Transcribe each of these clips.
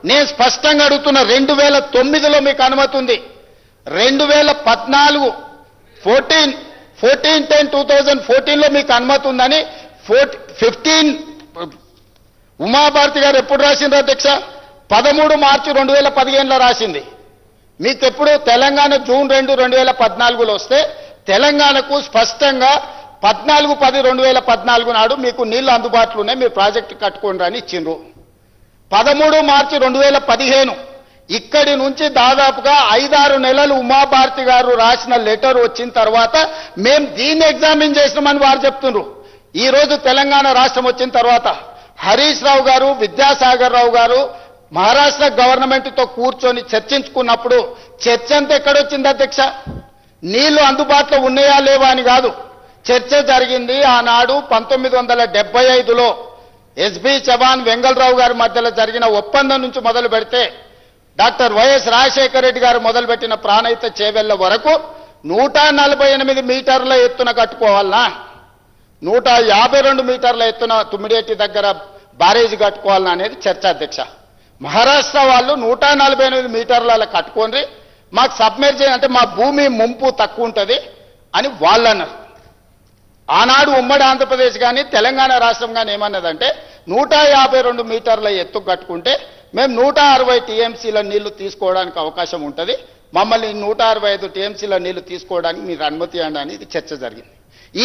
నేను స్పష్టంగా అడుగుతున్న 2009లో మీకు అనుమతి ఉంది, 2014 14/10/2014లో మీకు అనుమతి ఉందని 15 ఉమాభారతి గారు ఎప్పుడు రాసిండ్రు అధ్యక్ష? 13 మార్చి 2015లో రాసింది. మీకు ఎప్పుడు తెలంగాణ జూన్ 2 2014లో వస్తే తెలంగాణకు స్పష్టంగా 14/10/2014 నాడు మీకు నీళ్లు అందుబాటులో ఉన్నాయి, మీరు ప్రాజెక్టు కట్టుకోండి అని ఇచ్చిండ్రు. 13 మార్చి 2015 ఇక్కడి నుంచి దాదాపుగా 5-6 నెలలు ఉమాభారతి గారు రాసిన లెటర్ వచ్చిన తర్వాత మేము దీన్ని ఎగ్జామిన్ చేసినామని వారు చెప్తున్నారు. ఈ రోజు తెలంగాణ రాష్ట్రం వచ్చిన తర్వాత హరీష్ రావు గారు, విద్యాసాగర్ రావు గారు మహారాష్ట్ర గవర్నమెంట్తో కూర్చొని చర్చించుకున్నప్పుడు చర్చ అంతా ఎక్కడొచ్చింది అధ్యక్ష? నీళ్లు అందుబాటులో ఉన్నాయా లేవా అని కాదు, చర్చ జరిగింది ఆనాడు 1975లో ఎస్బి చవాన్, వెంగళరావు గారి మధ్యలో జరిగిన ఒప్పందం నుంచి మొదలు పెడితే డాక్టర్ వైఎస్ రాజశేఖర రెడ్డి గారు మొదలుపెట్టిన ప్రాణహిత చేవెళ్ల వరకు 148 మీటర్ల ఎత్తున కట్టుకోవాలనా, 152 మీటర్ల ఎత్తున తుమ్మిడేటి దగ్గర బ్యారేజ్ కట్టుకోవాలనా అనేది చర్చ అధ్యక్ష. మహారాష్ట్ర వాళ్ళు 148 మీటర్ల కట్టుకోండి, మాకు సబ్మెర్జ్ అంటే మా భూమి ముంపు తక్కువ ఉంటుంది అని వాళ్ళు అన్నారు. ఆనాడు ఉమ్మడి ఆంధ్రప్రదేశ్ కానీ తెలంగాణ రాష్ట్రం కానీ ఏమన్నదంటే 152 మీటర్ల ఎత్తు కట్టుకుంటే మేము 160 టీఎంసీల నీళ్లు తీసుకోవడానికి అవకాశం ఉంటుంది, మమ్మల్ని 165 టీఎంసీల నీళ్లు తీసుకోవడానికి మీరు అనుమతి ఇవ్వండి అని ఇది చర్చ జరిగింది.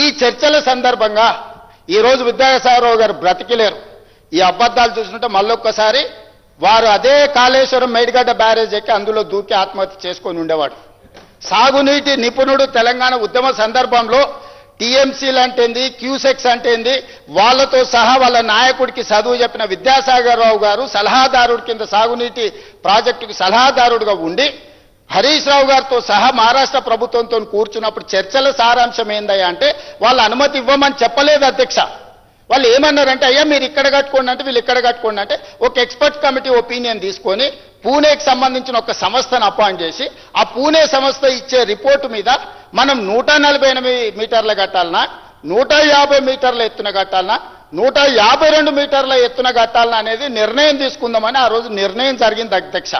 ఈ చర్చల సందర్భంగా ఈరోజు విద్యాసాగరరావు గారు బ్రతికిలేరు. ఈ అబద్ధాలు చూస్తుంటే మళ్ళొక్కసారి వారు అదే కాళేశ్వరం మేడిగడ్డ బ్యారేజ్ ఎక్కి అందులో దూకి ఆత్మహత్య చేసుకొని ఉండేవాడు. సాగునీటి నిపుణుడు తెలంగాణ ఉద్యమ సందర్భంలో టీఎంసీలు అంటేంది, క్యూసెక్స్ అంటేంది, వాళ్లతో సహా వాళ్ళ నాయకుడికి చదువు చెప్పిన విద్యాసాగర్ రావు గారు సలహాదారుడి కింద సాగునీటి ప్రాజెక్టుకి సలహాదారుడిగా ఉండి హరీష్ రావు గారితో సహా మహారాష్ట్ర ప్రభుత్వంతో కూర్చున్నప్పుడు చర్చల సారాంశం ఏందయ్యా అంటే వాళ్ళు అనుమతి ఇవ్వమని చెప్పలేదు అధ్యక్ష. వాళ్ళు ఏమన్నారంటే అయ్యా మీరు ఇక్కడ కట్టుకోండి అంటే వీళ్ళు ఇక్కడ కట్టుకోండి అంటే ఒక ఎక్స్పర్ట్ కమిటీ ఒపీనియన్ తీసుకొని పూణేకి సంబంధించిన ఒక సంస్థను అపాయింట్ చేసి ఆ పూణే సంస్థ ఇచ్చే రిపోర్టు మీద మనం 148 మీటర్ల కట్టాలనా, 150 మీటర్ల ఎత్తున కట్టాలనా, 152 మీటర్ల ఎత్తున కట్టాలనా అనేది నిర్ణయం తీసుకుందామని ఆ రోజు నిర్ణయం జరిగింది అధ్యక్ష.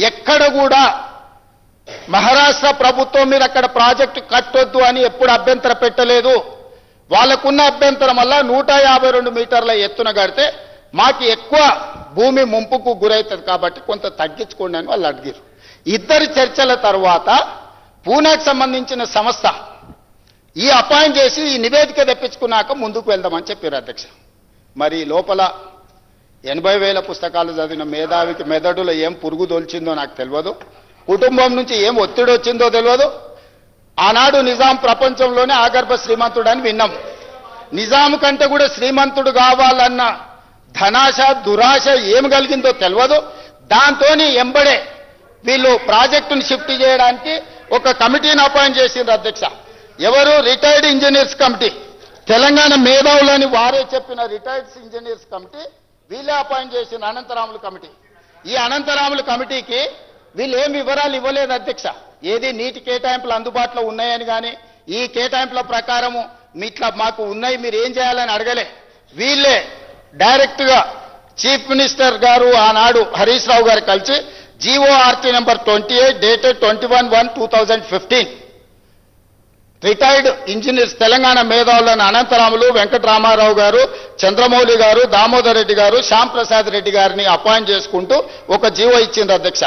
ఎక్కడ కూడా మహారాష్ట్ర ప్రభుత్వం మీరు అక్కడ ప్రాజెక్టు కట్టొద్దు అని ఎప్పుడు అభ్యంతర పెట్టలేదు. వాళ్ళకున్న అభ్యంతరం వల్ల 152 మీటర్ల ఎత్తున కడితే మాకు ఎక్కువ భూమి ముంపుకు గురవుతుంది కాబట్టి కొంత తగ్గించుకోండి అని వాళ్ళు అడిగారు. ఇద్దరి చర్చల తర్వాత పూణేకి సంబంధించిన సంస్థ ఈ అపాయింట్ చేసి ఈ నివేదిక తెప్పించుకున్నాక ముందుకు వెళ్దామని చెప్పారు అధ్యక్ష. మరి లోపల 80,000 పుస్తకాలు చదివిన మేధావికి మెదడులో ఏం పురుగు దొల్చిందో నాకు తెలియదు, కుటుంబం నుంచి ఏం ఒత్తిడి వచ్చిందో తెలియదు. ఆనాడు నిజాం ప్రపంచంలోనే ఆగర్భ శ్రీమంతుడు అని విన్నాం. నిజాం కంటే కూడా శ్రీమంతుడు కావాలన్న ధనాశ దురాశ ఏం కలిగిందో తెలియదు. దాంతో ఎంబడే వీళ్ళు ప్రాజెక్టును షిఫ్ట్ చేయడానికి ఒక కమిటీని అపాయింట్ చేసిండ్రు అధ్యక్ష. ఎవరు? రిటైర్డ్ ఇంజనీర్స్ కమిటీ, తెలంగాణ మేధావులని వారే చెప్పిన రిటైర్డ్ ఇంజనీర్స్ కమిటీ వీళ్ళే అపాయింట్ చేసిన అనంతరాములు కమిటీ. ఈ అనంతరాములు కమిటీకి వీళ్ళు ఏం వివరాలు ఇవ్వలేదు అధ్యక్ష. ఏది నీటి కేటాయింపులు అందుబాటులో ఉన్నాయని కానీ ఈ కేటాయింపుల ప్రకారము ఇట్లా మాకు ఉన్నాయి మీరు ఏం చేయాలని అడగలే. వీళ్ళే డైరెక్ట్గా చీఫ్ మినిస్టర్ గారు ఆనాడు హరీష్ రావు గారు కలిసి GORT number 28 dated 21/1/2015 retired engineers Telangana మేధావులను అనంతరాములు, వెంకటరామారావు గారు, చంద్రమౌళి గారు, దామోదర్ రెడ్డి గారు, శ్యామ్ ప్రసాద్ రెడ్డి గారిని అపాయింట్ చేసుకుంటూ ఒక జీవో ఇచ్చింది అధ్యక్ష.